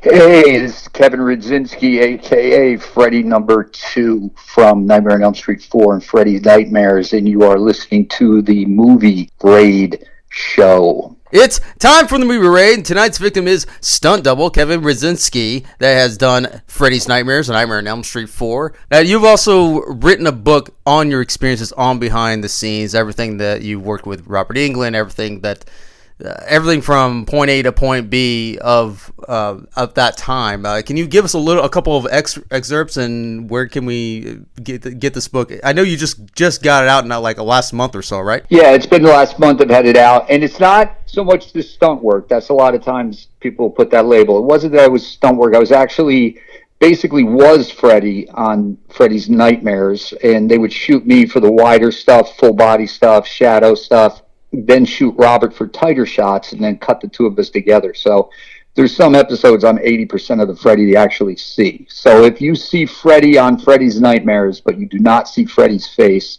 Hey, this is Kevin Redzinski, aka Freddy number 2 from Nightmare on Elm Street 4 and Freddy's Nightmares, and you are listening to the Movie Raid Show. It's time for the movie raid, and tonight's victim is stunt double Kevin Redzinski that has done Freddy's Nightmares and Nightmare on Elm Street 4. Now, you've also written a book on your experiences on behind the scenes, everything that you worked with Robert Englund, everything from point A to point B of that time. Can you give us a couple of excerpts, and where can we get this book? I know you just got it out now, like last month or so, right? Yeah, it's been the last month I've had it out, and it's not so much the stunt work. That's a lot of times people put that label. It wasn't that it was stunt work. I was actually basically was Freddy on Freddy's Nightmares, and they would shoot me for the wider stuff, full body stuff, shadow stuff, then shoot Robert for tighter shots, and then cut the two of us together. So there's some episodes I'm 80% of the Freddy you actually see. So if you see Freddy on Freddy's Nightmares, but you do not see Freddy's face,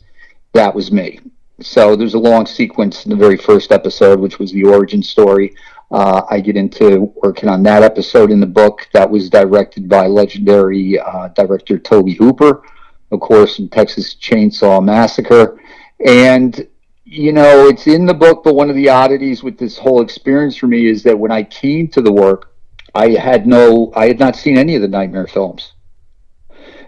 that was me. So there's a long sequence in the very first episode, which was the origin story. I get into working on that episode in the book. That was directed by legendary director Tobe Hooper, of course, in Texas Chainsaw Massacre. And you know, it's in the book, but one of the oddities with this whole experience for me is that when I came to the work, I had not seen any of the Nightmare films.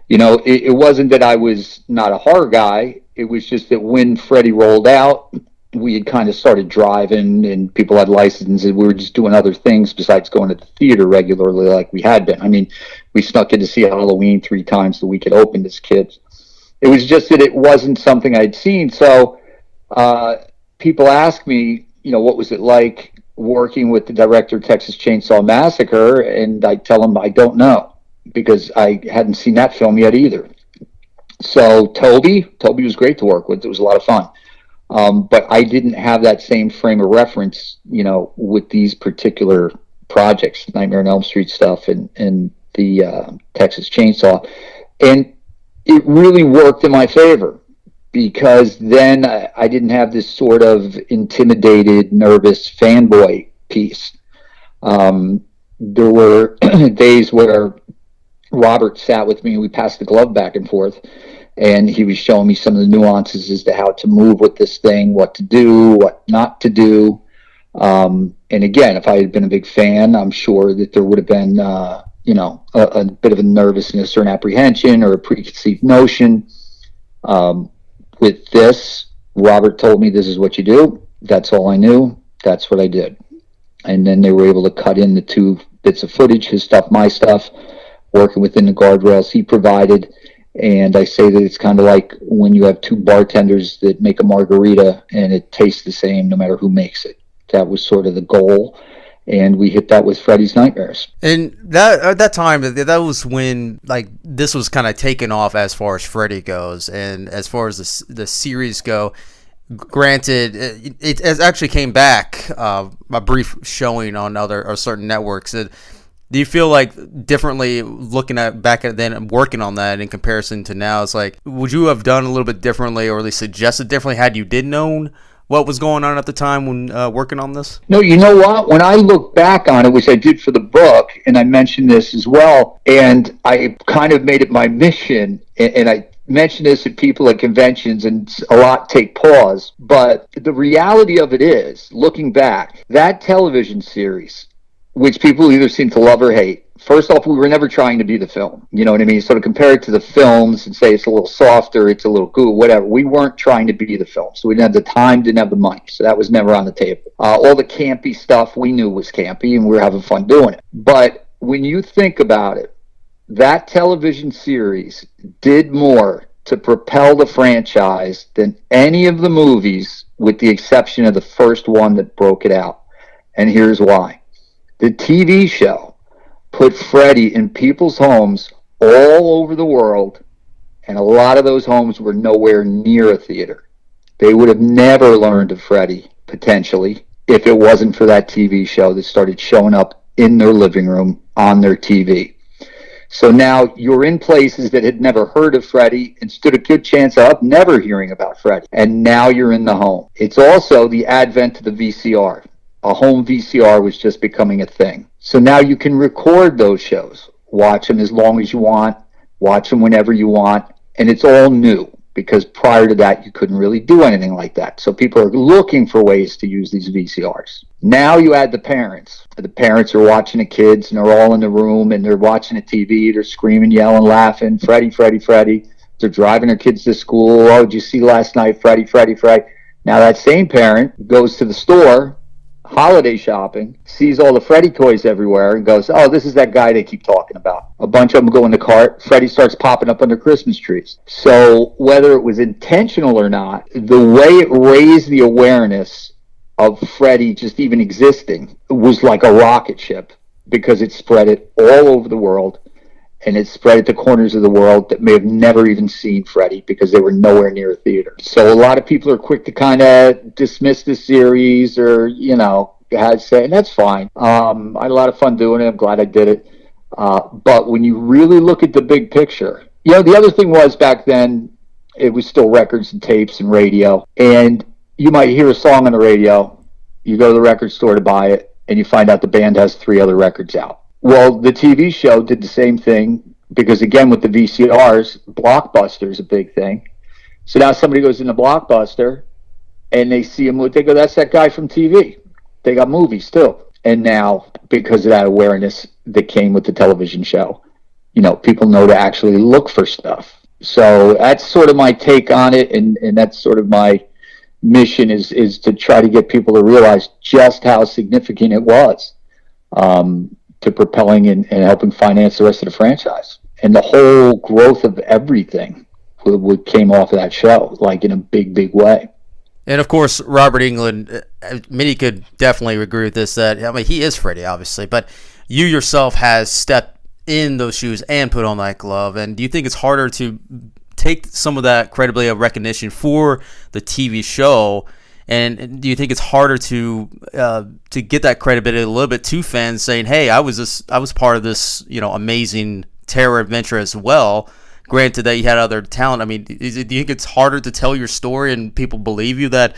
You know, it wasn't that I was not a horror guy. It was just that when Freddy rolled out, we had kind of started driving, and people had licenses, and we were just doing other things besides going to the theater regularly like we had been. I mean, we snuck in to see Halloween 3 times the week it opened as kids. It was just that it wasn't something I'd seen, so people ask me, you know, what was it like working with the director of Texas Chainsaw Massacre, and I tell them I don't know, because I hadn't seen that film yet either. So Toby was great to work with. It was a lot of fun. But I didn't have that same frame of reference, you know, with these particular projects, Nightmare on Elm Street stuff and the Texas Chainsaw. And it really worked in my favor, because then I didn't have this sort of intimidated, nervous fanboy piece. There were days where Robert sat with me and we passed the glove back and forth, and he was showing me some of the nuances as to how to move with this thing, what to do, what not to do. And again, if I had been a big fan, I'm sure that there would have been, you know, a bit of a nervousness or an apprehension or a preconceived notion. With this, Robert told me, this is what you do. That's all I knew. That's what I did. And then they were able to cut in the 2 bits of footage, his stuff, my stuff, working within the guardrails he provided. And I say that it's kind of like when you have 2 bartenders that make a margarita and it tastes the same no matter who makes it. That was sort of the goal. And we hit that with Freddy's Nightmares. And that at that time, that was when like this was kind of taken off as far as Freddy goes, and as far as the series go. Granted, it actually came back a brief showing on other or certain networks. Do you feel like differently looking at back at then and working on that in comparison to now? It's like, would you have done a little bit differently, or at least suggested differently had you did known what was going on at the time when working on this? No, you know what? When I look back on it, which I did for the book, and I mentioned this as well, and I kind of made it my mission, and I mention this at people at conventions, and a lot take pause, but the reality of it is, looking back, that television series, which people either seem to love or hate, first off, we were never trying to be the film. You know what I mean? So to compare it to the films and say it's a little softer, it's a little cool, whatever, we weren't trying to be the film. So we didn't have the time, didn't have the money. So that was never on the table. All the campy stuff we knew was campy, and we were having fun doing it. But when you think about it, that television series did more to propel the franchise than any of the movies, with the exception of the first one that broke it out. And here's why. The TV show put Freddy in people's homes all over the world, and a lot of those homes were nowhere near a theater. They would have never learned of Freddy, potentially, if it wasn't for that TV show that started showing up in their living room on their TV. So now you're in places that had never heard of Freddy and stood a good chance of never hearing about Freddy. And now you're in the home. It's also the advent of the VCR. A home VCR was just becoming a thing. So now you can record those shows, watch them as long as you want, watch them whenever you want, and it's all new, because prior to that you couldn't really do anything like that. So people are looking for ways to use these VCRs. Now you add the parents. The parents are watching the kids, and they're all in the room, and they're watching the TV, they're screaming, yelling, laughing, Freddy, Freddy, Freddy. They're driving their kids to school. Oh, did you see last night, Freddy, Freddy, Freddy? Now that same parent goes to the store, holiday shopping, sees all the Freddy toys everywhere, and goes, oh, this is that guy they keep talking about. A bunch of them go in the cart. Freddy starts popping up under Christmas trees. So whether it was intentional or not, the way it raised the awareness of Freddy just even existing was like a rocket ship, because it spread it all over the world, and it spread it to corners of the world that may have never even seen Freddy because they were nowhere near a theater. So a lot of people are quick to kind of dismiss the series, or, had say, and that's fine. I had a lot of fun doing it. I'm glad I did it. But when you really look at the big picture, the other thing was, back then, it was still records and tapes and radio. And you might hear a song on the radio, you go to the record store to buy it, and you find out the band has 3 other records out. Well, the TV show did the same thing, because, again, with the VCRs, Blockbuster is a big thing. So now somebody goes into Blockbuster, and they see him, they go, that's that guy from TV. They got movies, too. And now, because of that awareness that came with the television show, people know to actually look for stuff. So that's sort of my take on it, and that's sort of my mission, is to try to get people to realize just how significant it was to propelling and helping finance the rest of the franchise. And the whole growth of everything came off of that show, like in a big, big way. And of course, Robert Englund, many could definitely agree with this, that, he is Freddy, obviously, but you yourself has stepped in those shoes and put on that glove. And do you think it's harder to take some of that credibility of recognition for the TV show? And do you think it's harder to get that credibility a little bit to fans, saying, hey, I was part of this, amazing terror adventure as well? Granted that you had other talent. Do you think it's harder to tell your story and people believe you that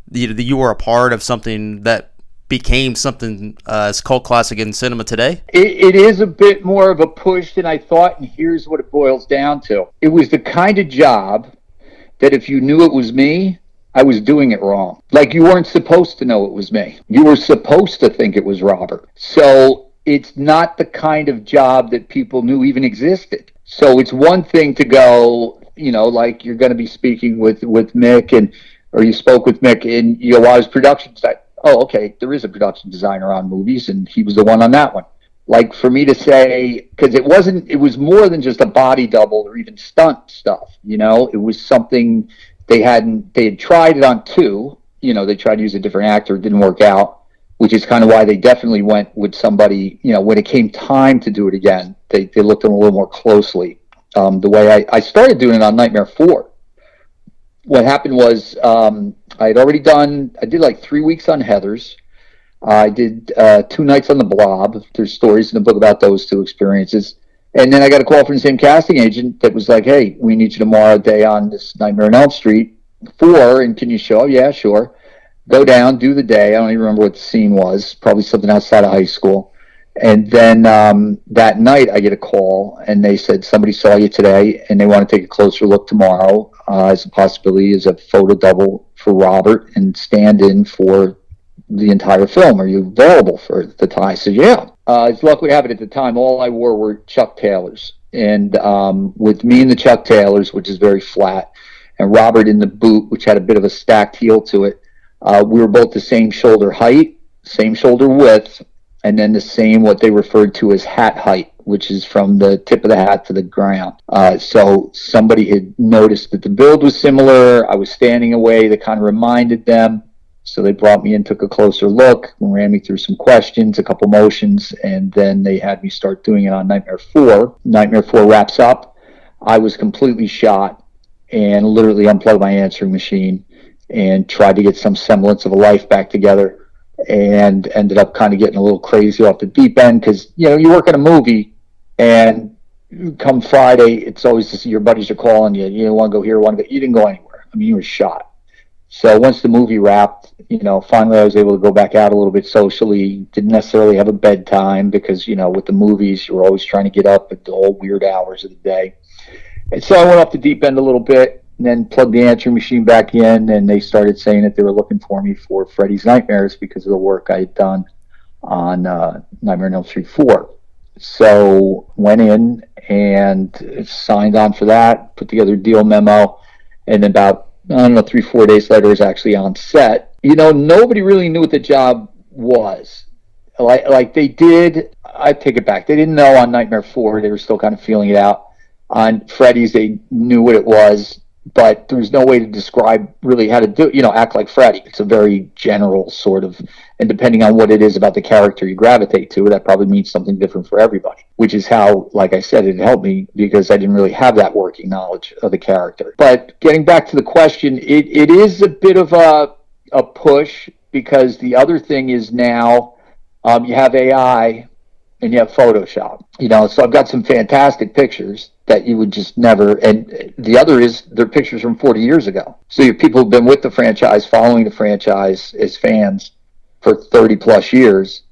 you were a part of something that became something as cult classic in cinema today? It is a bit more of a push than I thought, and here's what it boils down to. It was the kind of job that if you knew it was me, I was doing it wrong. Like, you weren't supposed to know it was me. You were supposed to think it was Robert. So it's not the kind of job that people knew even existed. So it's one thing to go, like you're going to be speaking with Mick, or you spoke with Mick, and I was production designer. Oh, okay, there is a production designer on movies, and he was the one on that one. Like, for me to say, because it was more than just a body double or even stunt stuff. It was something they had tried it on 2. They tried to use a different actor, it didn't work out, which is kind of why they definitely went with somebody, when it came time to do it again, they looked at them a little more closely. The way I started doing it on Nightmare 4. What happened was, I did like 3 weeks on Heathers. I did 2 nights on The Blob. There's stories in the book about those 2 experiences. And then I got a call from the same casting agent that was like, hey, we need you tomorrow day on this Nightmare on Elm Street 4, and can you show? Yeah, sure. Go down, do the day. I don't even remember what the scene was. Probably something outside of high school. And then that night I get a call, and they said, somebody saw you today, and they want to take a closer look tomorrow as a possibility as a photo double for Robert and stand in for the entire film. Are you available for the time? I said, yeah. As luck would have it, at the time, all I wore were Chuck Taylors. And with me in the Chuck Taylors, which is very flat, and Robert in the boot, which had a bit of a stacked heel to it, we were both the same shoulder height, same shoulder width, and then the same, what they referred to as hat height, which is from the tip of the hat to the ground. So somebody had noticed that the build was similar. I was standing away that kind of reminded them. So they brought me in, took a closer look, and ran me through some questions, a couple motions, and then they had me start doing it on Nightmare 4. Nightmare 4 wraps up. I was completely shot and literally unplugged my answering machine and tried to get some semblance of a life back together, and ended up kind of getting a little crazy off the deep end because, you know, you work in a movie and come Friday, it's always to see your buddies are calling you. You want to go here, you didn't go anywhere. I mean, you were shot. So once the movie wrapped, you know, finally I was able to go back out a little bit socially. Didn't necessarily have a bedtime because, you know, with the movies, you were always trying to get up at all weird hours of the day. And so I went off the deep end a little bit and then plugged the answering machine back in, and they started saying that they were looking for me for Freddy's Nightmares because of the work I had done on Nightmare on Elm Street 4. So went in and signed on for that, put together a deal memo, and about, I don't know, 3-4 days later, was actually on set. You know, nobody really knew what the job was. Like they did, I take it back. They didn't know on Nightmare 4. They were still kind of feeling it out. On Freddy's, they knew what it was, but there was no way to describe really how to do it, you know, act like Freddy. It's a very general sort of, and depending on what it is about the character you gravitate to, that probably means something different for everybody, which is how, like I said, it helped me because I didn't really have that working knowledge of the character. But getting back to the question, it is a bit of a push because the other thing is now you have AI and you have Photoshop, you know, so I've got some fantastic pictures that you would just never, and the other is they're pictures from 40 years ago. So your people who've been with the franchise, following the franchise as fans for 30 plus years,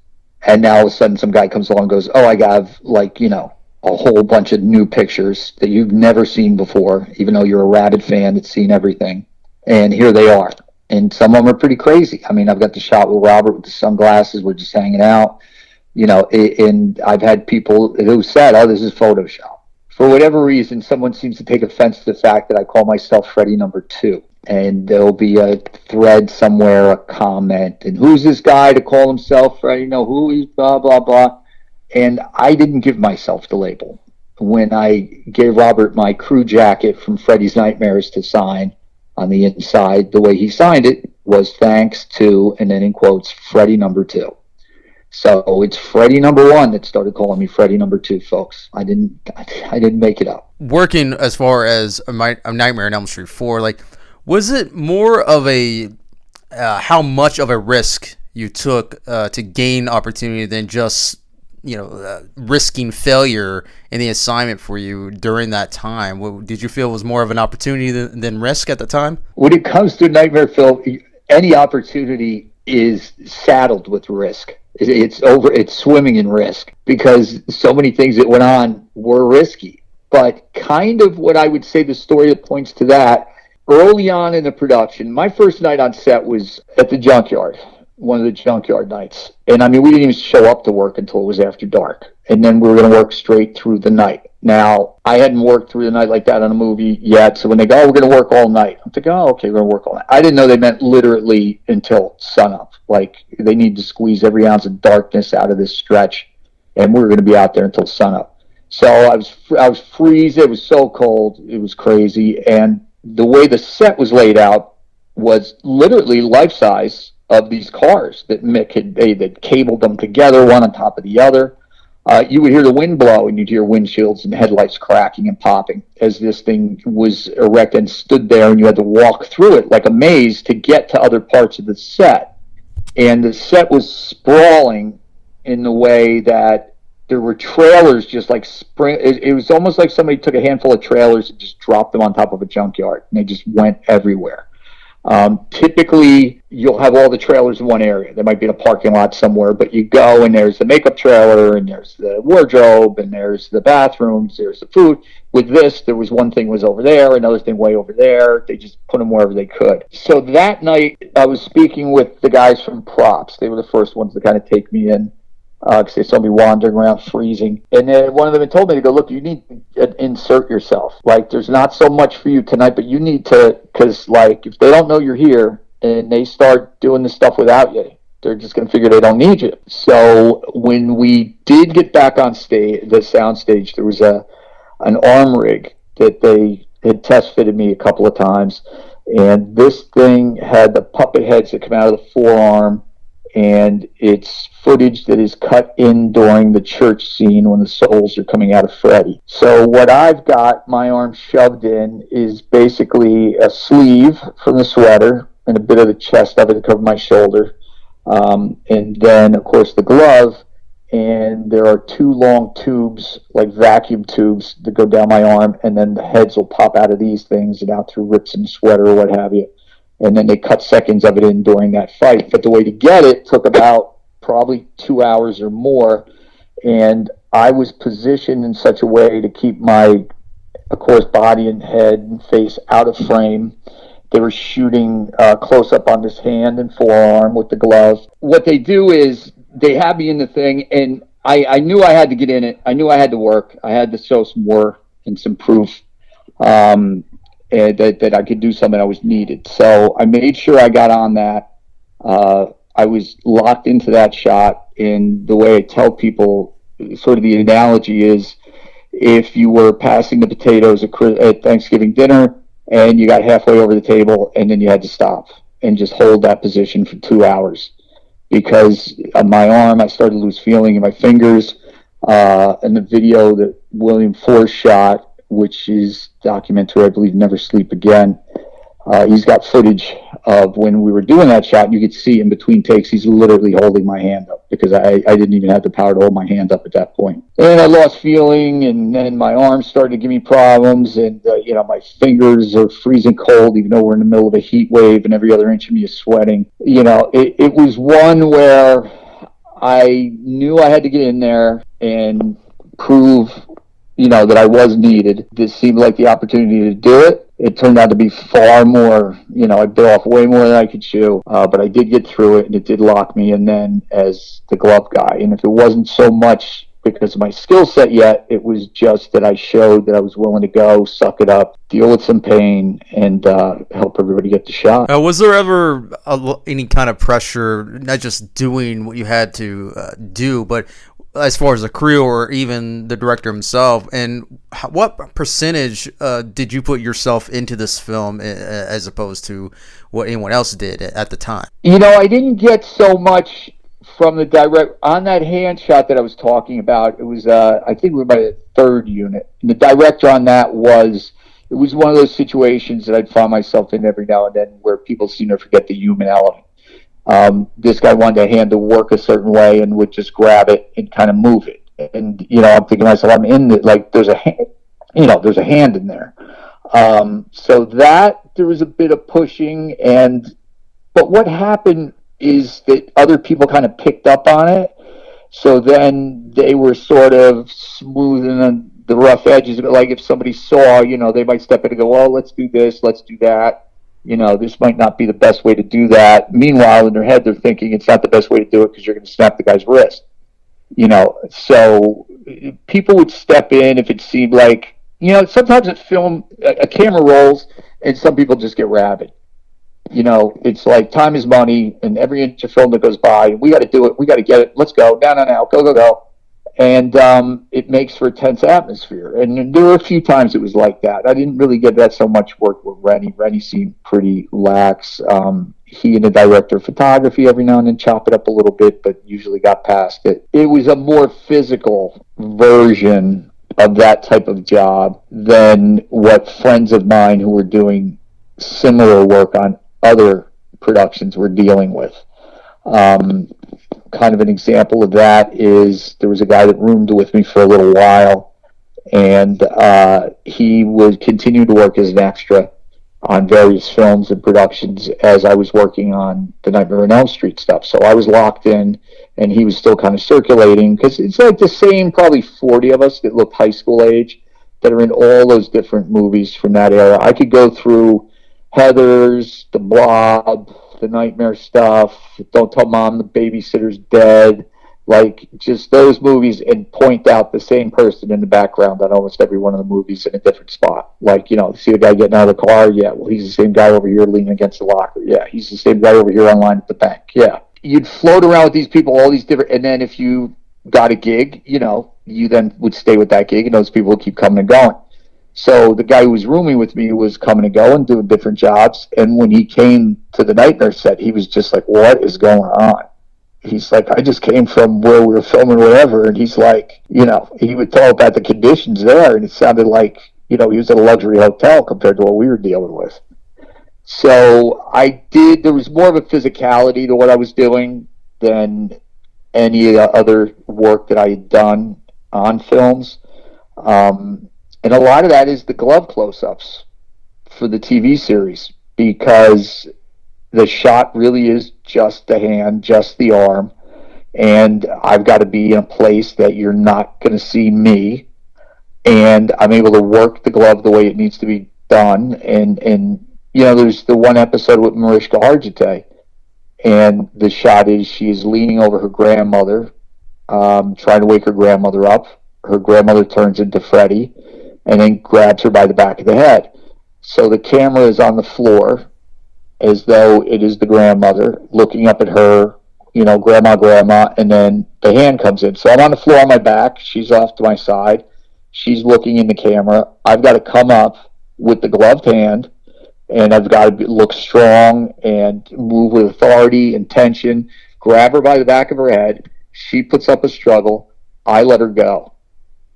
and now all of a sudden some guy comes along and goes, oh, I have, like, you know, a whole bunch of new pictures that you've never seen before, even though you're a rabid fan that's seen everything, and here they are. And some of them are pretty crazy. I mean, I've got the shot with Robert with the sunglasses, we're just hanging out, you know, and I've had people who said, oh, this is Photoshop. For whatever reason, someone seems to take offense to the fact that I call myself Freddy number 2. And there'll be a thread somewhere, a comment, and who's this guy to call himself Freddy? You know, who he's blah, blah, blah. And I didn't give myself the label. When I gave Robert my crew jacket from Freddy's Nightmares to sign, on the inside, the way he signed it was thanks to, and then in quotes, Freddy number 2. So it's Freddy number 1 that started calling me Freddy number 2, folks. I didn't make it up. Working as far as a Nightmare on Elm Street 4, like, was it more of a how much of a risk you took to gain opportunity than just, you know, risking failure in the assignment for you during that time? What did you feel was more of an opportunity than risk at the time? When it comes to nightmare film, any opportunity is saddled with risk. It's swimming in risk because so many things that went on were risky. But kind of what I would say, the story that points to that, early on in the production, my first night on set was at the junkyard, one of the junkyard nights. And I mean, we didn't even show up to work until it was after dark. And then we were going to work straight through the night. Now, I hadn't worked through the night like that on a movie yet. So when they go, oh, we're going to work all night, I'm thinking, oh, okay, we're going to work all night. I didn't know they meant literally until sunup. Like, they need to squeeze every ounce of darkness out of this stretch. And we were going to be out there until sunup. So I was freezing. It was so cold. It was crazy. And the way the set was laid out was literally life size of these cars that Mick had cabled them together, one on top of the other. You would hear the wind blow, and you'd hear windshields and headlights cracking and popping as this thing was erected and stood there, and you had to walk through it like a maze to get to other parts of the set. And the set was sprawling in the way that there were trailers just like it was almost like somebody took a handful of trailers and just dropped them on top of a junkyard, and they just went everywhere. Typically, you'll have all the trailers in one area. There might be in a parking lot somewhere, but you go and there's the makeup trailer, and there's the wardrobe, and there's the bathrooms, there's the food. With this, there was one thing was over there, another thing way over there. They just put them wherever they could. So that night, I was speaking with the guys from props. They were the first ones to kind of take me in, because they saw me wandering around freezing. And then one of them had told me to go, look, you need to insert yourself. Like, there's not so much for you tonight, but you need to, because, like, if they don't know you're here and they start doing this stuff without you, they're just going to figure they don't need you. So when we did get back on stage, the sound stage, there was an arm rig that they had test fitted me a couple of times. And this thing had the puppet heads that come out of the forearm, and it's footage that is cut in during the church scene when the souls are coming out of Freddy. So what I've got my arm shoved in is basically a sleeve from the sweater, and a bit of the chest of it to cover my shoulder. And then, of course, the glove. And there are two long tubes, like vacuum tubes, that go down my arm, and then the heads will pop out of these things and out through rips in the sweater or what have you. And then they cut seconds of it in during that fight. But the way to get it took about probably 2 hours or more. And I was positioned in such a way to keep my, of course, body and head and face out of frame. They were shooting close up on this hand and forearm with the glove. What they do is they have me in the thing, and I knew I had to get in it. I knew I had to work. I had to show some work and some proof and that I could do something I was needed. So I made sure I got on that. I was locked into that shot, and the way I tell people, sort of the analogy is, if you were passing the potatoes at Thanksgiving dinner and you got halfway over the table and then you had to stop and just hold that position for 2 hours. Because on my arm, I started to lose feeling in my fingers. And the video that William Force shot, which is documentary, I believe, Never Sleep Again, he's got footage of when we were doing that shot, and you could see in between takes, he's literally holding my hand up, because I didn't even have the power to hold my hand up at that point. And I lost feeling, and then my arms started to give me problems, and my fingers are freezing cold, even though we're in the middle of a heat wave, and every other inch of me is sweating. It was one where I knew I had to get in there and prove, that I was needed. This seemed like the opportunity to do it. It turned out to be far more, I bit off way more than I could chew, but I did get through it, and it did lock me in then as the glove guy. And if it wasn't so much because of my skill set yet, it was just that I showed that I was willing to go, suck it up, deal with some pain, and help everybody get the shot. Was there ever any kind of pressure, not just doing what you had to do, but as far as the crew or even the director himself? And what percentage did you put yourself into this film as opposed to what anyone else did at the time? I didn't get so much from the direct on that hand shot that I was talking about. It was I think we were by the third unit, and the director on that it was one of those situations that I'd find myself in every now and then, where people seem to forget the human element. This guy wanted a hand to work a certain way and would just grab it and kind of move it. And, I'm thinking to myself, I'm in it, like there's a hand, there's a hand in there. So that there was a bit of pushing, but what happened is that other people kind of picked up on it. So then they were sort of smoothing the rough edges. Like if somebody saw, they might step in and go, well, let's do this, let's do that. This might not be the best way to do that. Meanwhile, in their head, they're thinking it's not the best way to do it because you're going to snap the guy's wrist. So people would step in if it seemed like, sometimes at film, a camera rolls and some people just get rabid. It's like time is money, and every inch of film that goes by, we got to do it, we got to get it, let's go, now, go. And it makes for a tense atmosphere. And there were a few times it was like that. I didn't really get that so much work with Rennie. Rennie seemed pretty lax. He and the director of photography every now and then chop it up a little bit, but usually got past it. It was a more physical version of that type of job than what friends of mine who were doing similar work on other productions were dealing with. Kind of an example of that is there was a guy that roomed with me for a little while, and he would continue to work as an extra on various films and productions as I was working on the Nightmare on Elm Street stuff. So I was locked in, and he was still kind of circulating, because it's like the same probably 40 of us that look high school age that are in all those different movies from that era. I could go through Heathers, The Blob, the Nightmare stuff, Don't Tell Mom the Babysitter's Dead, like just those movies, and point out the same person in the background on almost every one of the movies in a different spot. Like, see the guy getting out of the car? Yeah, well, he's the same guy over here leaning against the locker. Yeah, he's the same guy over here online at the bank. Yeah. You'd float around with these people, all these different, and then if you got a gig, you then would stay with that gig, and those people would keep coming and going. So the guy who was rooming with me was coming and going, doing different jobs. And when he came to the Nightmare set, he was just like, what is going on? He's like, I just came from where we were filming whatever. And he's like, he would talk about the conditions there. And it sounded like, he was at a luxury hotel compared to what we were dealing with. So there was more of a physicality to what I was doing than any other work that I had done on films. And a lot of that is the glove close ups for the TV series because the shot really is just the hand, just the arm. And I've got to be in a place that you're not going to see me. And I'm able to work the glove the way it needs to be done. And there's the one episode with Mariska Hargitay, and the shot is she is leaning over her grandmother, trying to wake her grandmother up. Her grandmother turns into Freddy and then grabs her by the back of the head. So the camera is on the floor as though it is the grandmother looking up at her, grandma, grandma, and then the hand comes in. So I'm on the floor on my back. She's off to my side. She's looking in the camera. I've got to come up with the gloved hand, and I've got to look strong and move with authority and tension, grab her by the back of her head. She puts up a struggle. I let her go.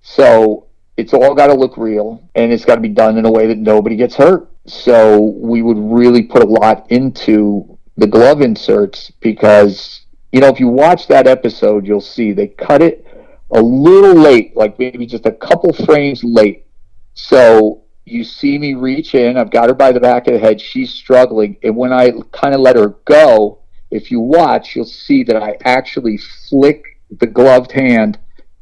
So it's all got to look real, and it's got to be done in a way that nobody gets hurt. So we would really put a lot into the glove inserts because, if you watch that episode, you'll see they cut it a little late, like maybe just a couple frames late. So you see me reach in, I've got her by the back of the head, she's struggling, and when I kind of let her go, if you watch, you'll see that I actually flick the gloved hand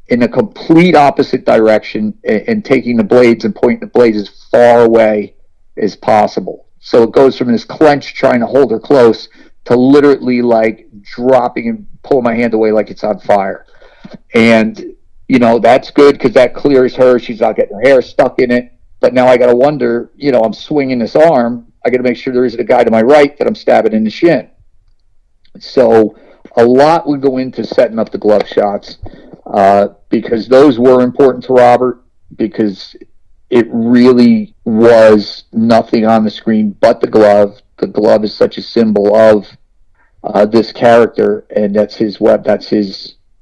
in a complete opposite direction and taking the blades and pointing the blades as far away as possible. So it goes from this clench trying to hold her close to literally like dropping and pulling my hand away like it's on fire. And, that's good because that clears her. She's not getting her hair stuck in it. But now I got to wonder, I'm swinging this arm. I got to make sure there isn't a guy to my right that I'm stabbing in the shin. So a lot would go into setting up the glove shots because those were important to Robert because it really was nothing on the screen but the glove. The glove is such a symbol of this character, and that's his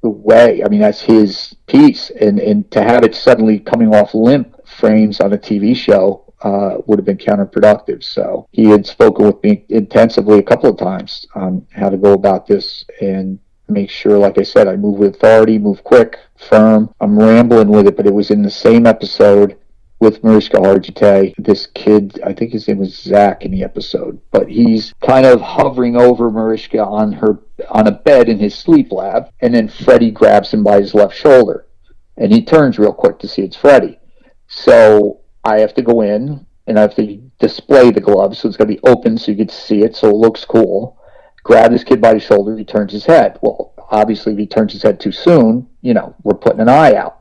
way. I mean, that's his piece. And to have it suddenly coming off limp frames on a TV show would have been counterproductive. So he had spoken with me intensively a couple of times on how to go about this and make sure, like I said, I move with authority, move quick, firm. I'm rambling with it, but it was in the same episode with Mariska Hargitay. This kid, I think his name was Zach in the episode, but he's kind of hovering over Mariska on a bed in his sleep lab, and then Freddy grabs him by his left shoulder, and he turns real quick to see it's Freddy. So I have to go in, and I have to display the glove, so it's got to be open so you get to see it, so it looks cool. Grab this kid by the shoulder, he turns his head. Well, obviously, if he turns his head too soon, we're putting an eye out.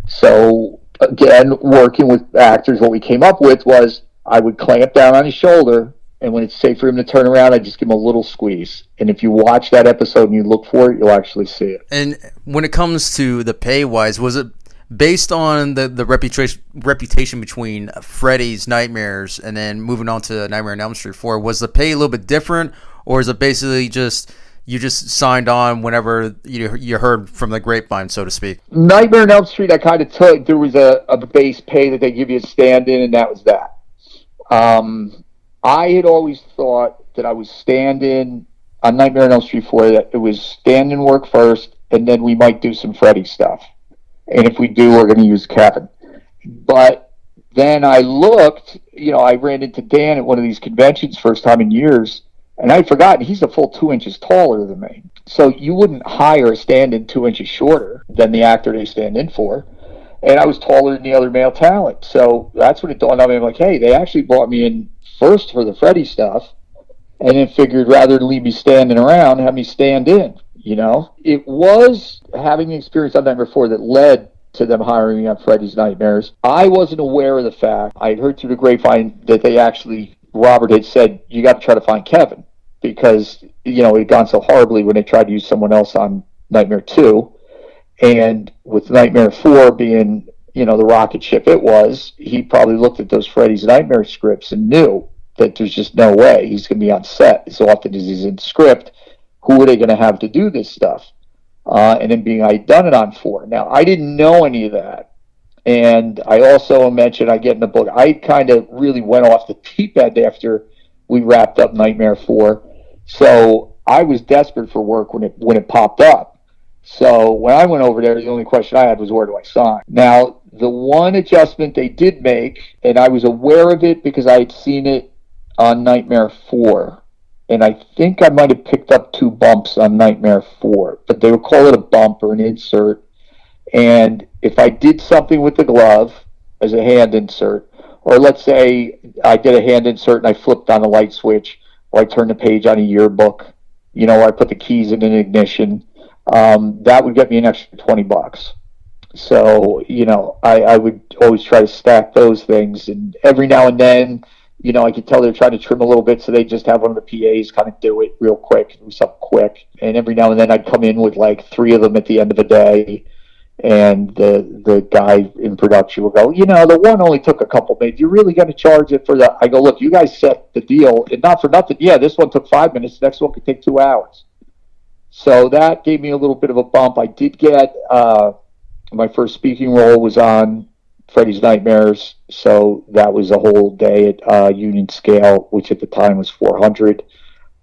So again, working with actors, what we came up with was I would clamp down on his shoulder, and when it's safe for him to turn around, I just give him a little squeeze. And if you watch that episode and you look for it, you'll actually see it. And when it comes to the pay-wise, was it based on the reputation between Freddy's Nightmares and then moving on to Nightmare on Elm Street 4? Was the pay a little bit different, or is it basically just you just signed on whenever you heard from the grapevine, so to speak? Nightmare on Elm Street, I kind of took, there was a base pay that they give you a stand-in, and that was that. I had always thought that I was stand-in on Nightmare on Elm Street 4, that it was stand-in work first, and then we might do some Freddy stuff. And if we do, we're going to use Kevin. But then I looked, I ran into Dan at one of these conventions first time in years, and I'd forgotten he's a full 2 inches taller than me. So you wouldn't hire a stand-in 2 inches shorter than the actor they stand in for. And I was taller than the other male talent. So that's when it dawned on me. I'm like, hey, they actually brought me in first for the Freddy stuff, and then figured rather than leave me standing around, have me stand in. It was having the experience on Nightmare 4 that led to them hiring me on Freddy's Nightmares. I wasn't aware of the fact. I had heard through the grapevine that Robert had said, you got to try to find Kevin because, it had gone so horribly when they tried to use someone else on Nightmare 2. And with Nightmare 4 being, the rocket ship it was, he probably looked at those Freddy's Nightmare scripts and knew that there's just no way he's going to be on set as often as he's in script. Who are they going to have to do this stuff? And then being I'd done it on 4. Now, I didn't know any of that. And I also mentioned, I get in the book, I kind of really went off the deep end after we wrapped up Nightmare 4. So I was desperate for work when it popped up. So when I went over there, the only question I had was, where do I sign? Now, the one adjustment they did make, and I was aware of it because I had seen it on Nightmare 4, and I think I might have picked up 2 bumps on Nightmare 4, but they would call it a bump or an insert. And if I did something with the glove as a hand insert, or let's say I did a hand insert and I flipped on a light switch, or I turned the page on a yearbook, or I put the keys in an ignition, that would get me an extra $20. So, I would always try to stack those things. And every now and then, I could tell they're trying to trim a little bit, so they just have one of the PAs kind of do it real quick, do something quick. And every now and then I'd come in with like 3 of them at the end of the day, and the guy in production will go, the one only took a couple minutes. You really got to charge it for that? I go, look, you guys set the deal, and not for nothing. Yeah, this one took 5 minutes. The next one could take 2 hours. So that gave me a little bit of a bump. I did get my first speaking role was on Freddy's Nightmares, so that was a whole day at Union Scale, which at the time was 400.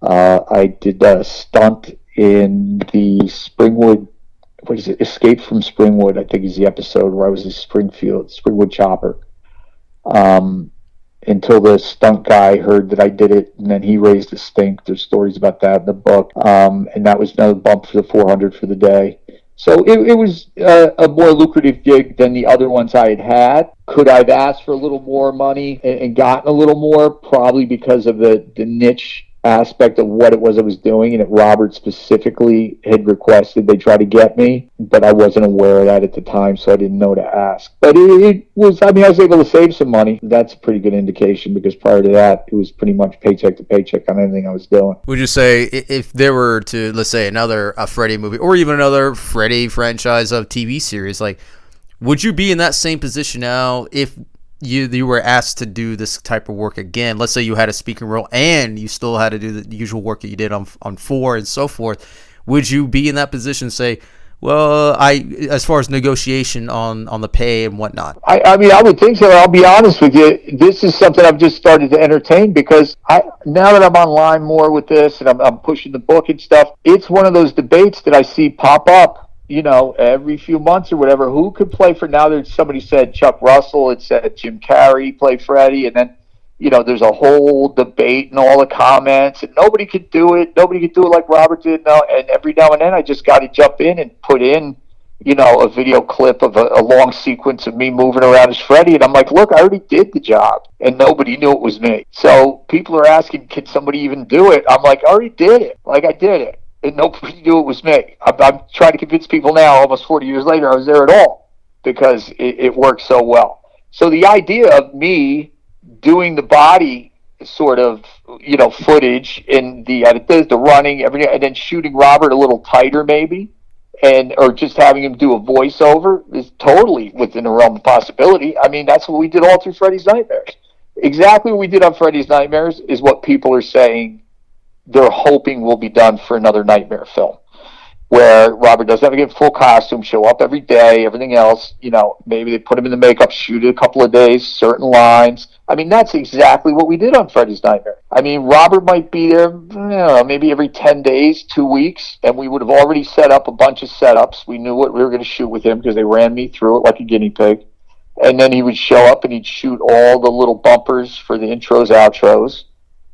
I did a stunt in the Springwood. What is it? Escape from Springwood, I think is the episode where I was a Springwood chopper. Until the stunt guy heard that I did it, and then he raised a stink. There's stories about that in the book. And that was another bump for the 400 for the day. So it was a more lucrative gig than the other ones I had had. Could I have asked for a little more money and gotten a little more? Probably because of the niche aspect of what it was I was doing, and that Robert specifically had requested they try to get me, but I wasn't aware of that at the time, so I didn't know to ask. But it was, I was able to save some money. That's a pretty good indication, because prior to that, it was pretty much paycheck to paycheck on anything I was doing. Would you say if there were to, let's say, a Freddy movie, or even another Freddy franchise of TV series, like, would you be in that same position now if you were asked to do this type of work again? Let's say you had a speaking role and you still had to do the usual work that you did on 4 and so forth. Would you be in that position, say, well, as far as negotiation on the pay and whatnot? I would think so. I'll be honest with you. This is something I've just started to entertain, because now that I'm online more with this and I'm pushing the book and stuff, it's one of those debates that I see pop up, every few months or whatever. Who could play for now? There's somebody said Chuck Russell, it said Jim Carrey play Freddy, and then there's a whole debate and all the comments, and nobody could do it. Nobody could do it like Robert did. No, and every now and then I just got to jump in and put in a video clip of a long sequence of me moving around as Freddy, and I'm like, look, I already did the job, and nobody knew it was me. So people are asking, can somebody even do it? I'm like, I already did it. Like, I did it. And nobody knew it was me. I'm trying to convince people now, almost 40 years later, I was there at all, because it worked so well. So the idea of me doing the body sort of, footage in the running, everything, and then shooting Robert a little tighter maybe, or just having him do a voiceover is totally within the realm of possibility. That's what we did all through Freddy's Nightmares. Exactly what we did on Freddy's Nightmares is what people are saying they're hoping will be done for another Nightmare film, where Robert doesn't have to get full costume, show up every day, everything else, maybe they put him in the makeup, shoot it a couple of days, certain lines. That's exactly what we did on Freddy's Nightmare. Robert might be there, maybe every 10 days, 2 weeks, and we would have already set up a bunch of setups. We knew what we were going to shoot with him, because they ran me through it like a guinea pig. And then he would show up and he'd shoot all the little bumpers for the intros, outros,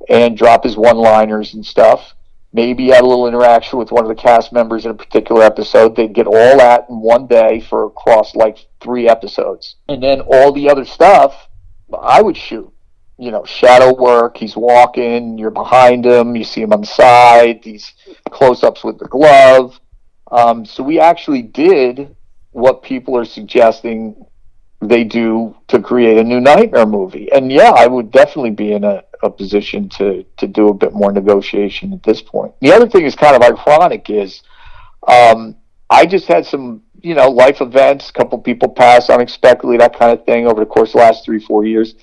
and drop his one-liners and stuff. Maybe had a little interaction with one of the cast members in a particular episode. They'd get all that in one day for across like 3 episodes. And then all the other stuff, I would shoot. Shadow work, he's walking, you're behind him, you see him on the side, these close-ups with the glove. So we actually did what people are suggesting they do to create a new Nightmare movie. And yeah, I would definitely be in a position to do a bit more negotiation at this point. The other thing is kind of ironic is I just had some, life events, a couple people pass unexpectedly, that kind of thing over the course of the last 3-4 years.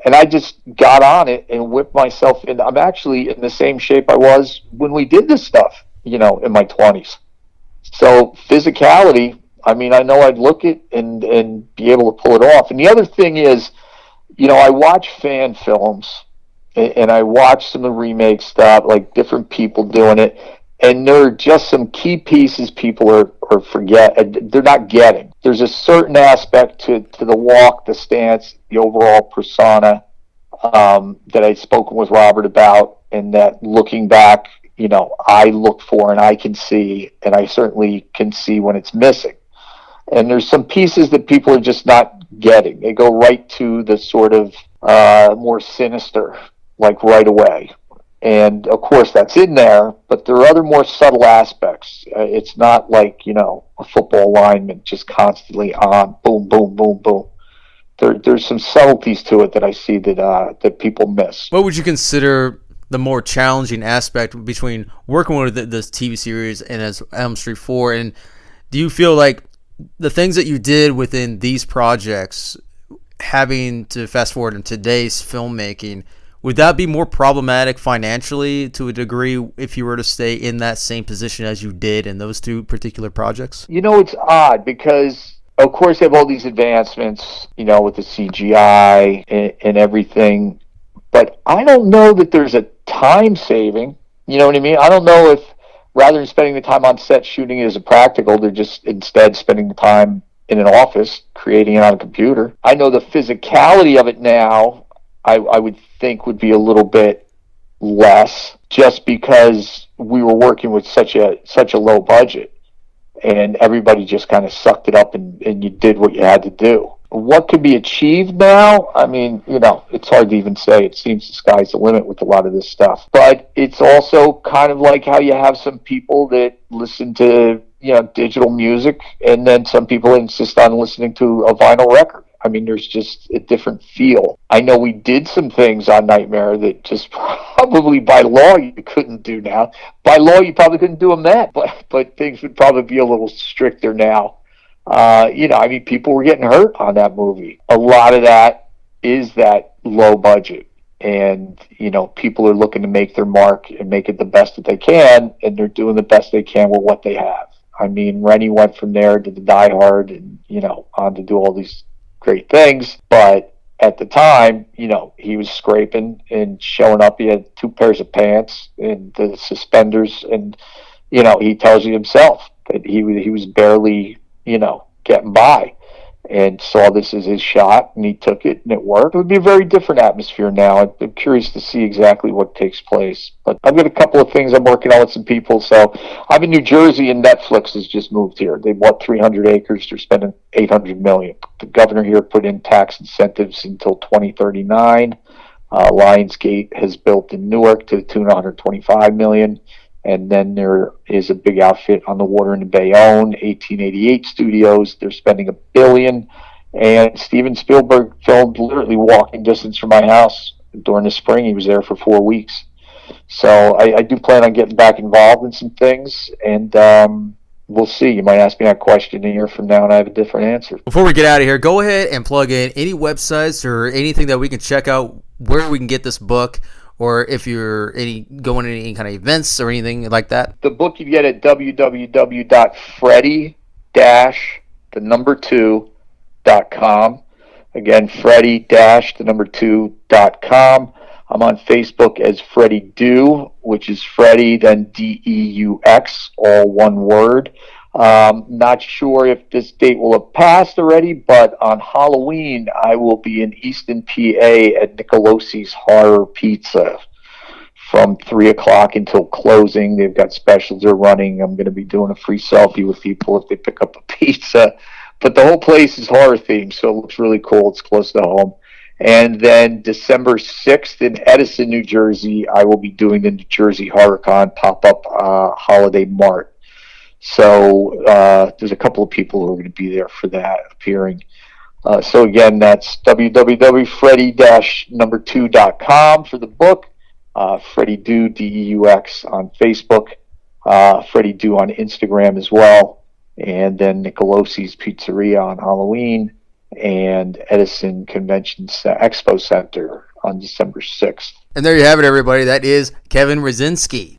And I just got on it and whipped myself in. I'm actually in the same shape I was when we did this stuff, in my 20s. So physicality, I know I'd look it and be able to pull it off. And the other thing is, I watch fan films, and I watched some of the remake stuff, like different people doing it, and there are just some key pieces people are they're not getting. There's a certain aspect to the walk, the stance, the overall persona, that I'd spoken with Robert about, and that looking back, I look for and I can see, and I certainly can see when it's missing. And there's some pieces that people are just not getting. They go right to the sort of more sinister, like right away. And of course that's in there, but there are other more subtle aspects. It's not like, a football lineman just constantly on, boom, boom, boom, boom. There's some subtleties to it that I see that people miss. What would you consider the more challenging aspect between working with this TV series and as Elm Street 4? And do you feel like the things that you did within these projects, having to fast forward in today's filmmaking, would that be more problematic financially to a degree if you were to stay in that same position as you did in those two particular projects? It's odd because, of course, they have all these advancements, with the CGI and everything. But I don't know that there's a time saving. You know what I mean? I don't know if rather than spending the time on set shooting it as a practical, they're just instead spending the time in an office creating it on a computer. I know the physicality of it now, I would think would be a little bit less, just because we were working with such a low budget, and everybody just kind of sucked it up and you did what you had to do. What can be achieved now? I mean, it's hard to even say. It seems the sky's the limit with a lot of this stuff. But it's also kind of like how you have some people that listen to, digital music, and then some people insist on listening to a vinyl record. I mean, there's just a different feel. I know we did some things on Nightmare that just probably by law you couldn't do now. By law you probably couldn't do them then, but things would probably be a little stricter now. People were getting hurt on that movie. A lot of that is that low budget. And, people are looking to make their mark and make it the best that they can, and they're doing the best they can with what they have. I mean, Rennie went from there to the Die Hard and, on to do all these great things. But at the time, he was scraping and showing up. He had 2 pairs of pants and the suspenders. And, he tells you himself that he was barely, getting by, and saw this as his shot, and he took it, and it worked. It would be a very different atmosphere now. I'm curious to see exactly what takes place. But I've got a couple of things I'm working on with some people. So I'm in New Jersey, and Netflix has just moved here. They bought 300 acres. They're spending $800 million. The governor here put in tax incentives until 2039. Lionsgate has built in Newark to the tune of $125 million. And then there is a big outfit on the water in the Bayonne, 1888 Studios. They're spending $1 billion. And Steven Spielberg filmed literally walking distance from my house during the spring. He was there for 4 weeks. So I do plan on getting back involved in some things. And we'll see. You might ask me that question a year from now, and I have a different answer. Before we get out of here, go ahead and plug in any websites or anything that we can check out where we can get this book, or if you're going to any kind of events or anything like that. The book you get at www.freddy-2.com. Again, freddy-2.com. I'm on Facebook as Freddy Do, which is Freddy, then Deux, all one word. Not sure if this date will have passed already, but on Halloween, I will be in Easton, PA at Nicolosi's Horror Pizza from 3 o'clock until closing. They've got specials they're running. I'm going to be doing a free selfie with people if they pick up a pizza. But the whole place is horror themed, so it looks really cool. It's close to home. And then December 6th in Edison, New Jersey, I will be doing the New Jersey HorrorCon pop-up holiday mart. So there's a couple of people who are going to be there for that appearing. So again, that's www.freddy-2.com for the book. Freddy Do, Deux on Facebook. Freddy Do on Instagram as well. And then Nicolosi's Pizzeria on Halloween. And Edison Convention Expo Center on December 6th. And there you have it, everybody. That is Kevin Redzinski.